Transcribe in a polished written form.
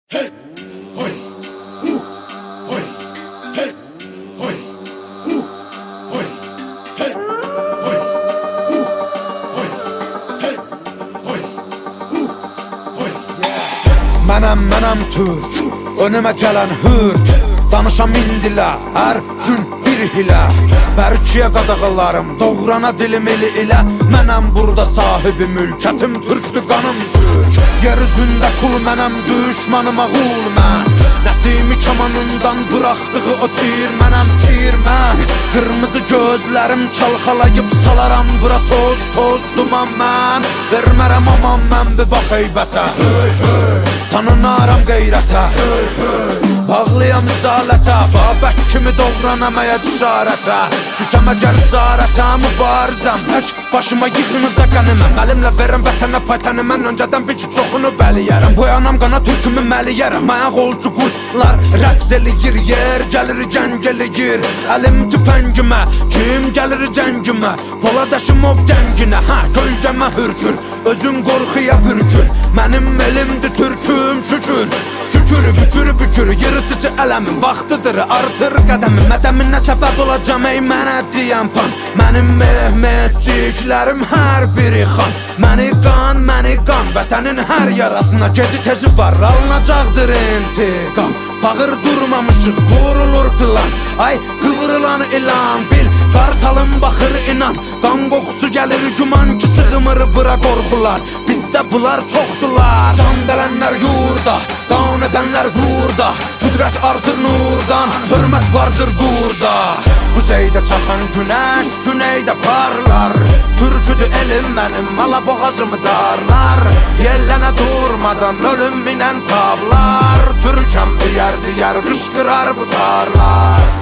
Hey, hoy, hoy, hey, hoy, hoy, hey, hoy, hoy, hey, hoy, hoy. Mənəm Türk, önümə gələn hürk. Danışam indilə, hər gün bir hilə. Bərkiyə qadağalarım, doğrana dilim eli ilə. Mənəm burada sahibi mülkətim, türkdür qanım türk. Yer üzündə kul mənəm, düşmanıma qul mən. Nəsimi kamanından bıraxdığı o tir mənəm, tir mən. Qırmızı gözlərim çalxalayıb salaram bura toz, toz duman mən. Vermərəm aman mən bir bax heybətə, tanınaram qeyrətə, bağlıyam izalətə, babək kimi doğranamaya cəsarətə. Düşəm əgər zarətə, mübarizəm tək başıma yığınıza qəniməm. Əlimlə verəm vətənə paytəni, mən öncədən bir ki çoxunu bəliyərəm. Boyanam qana türkümü məliyərəm, ayaq olcu qurtlar rəqs eləyir, yer gəlir gəng eləyir. Əlim tüfəngimə, kim gəlir cəngimə, Poladaşımov gənginə, kölgəmə hürkür, özün qorxuya bürkür. Mənim elimdir türküm şükür, şükür, bükür, bükür, yırtıcı ələmin vaxtıdır, artır qədəmin. Mədəminə səbəb olacam ey mənə deyən pan. Mənim Mehmetciklərim hər biri xan. Məni qan, vətənin hər yarasına geci tezi var, alınacaqdır intiqam. Bağır durmamışıq, qurulur plan, ay qıvrılan ilan bil. Qartalım baxır inan, qan qoxusu gəlir güman ki sığmır bura qorxular. Bizdə bunlar çoxdular, can dələnlər yurda, qan edənlər burada. Qüdrət artır nurdan, hörmət vardır burada. Kuzeydə çaxan günəş, güneydə parlar. Türküdür elim mənim, alaboğazımı darlar. Yellənə durmadan ölüm minən tablar. Türkəm deyər, qışqırar bu tarlar.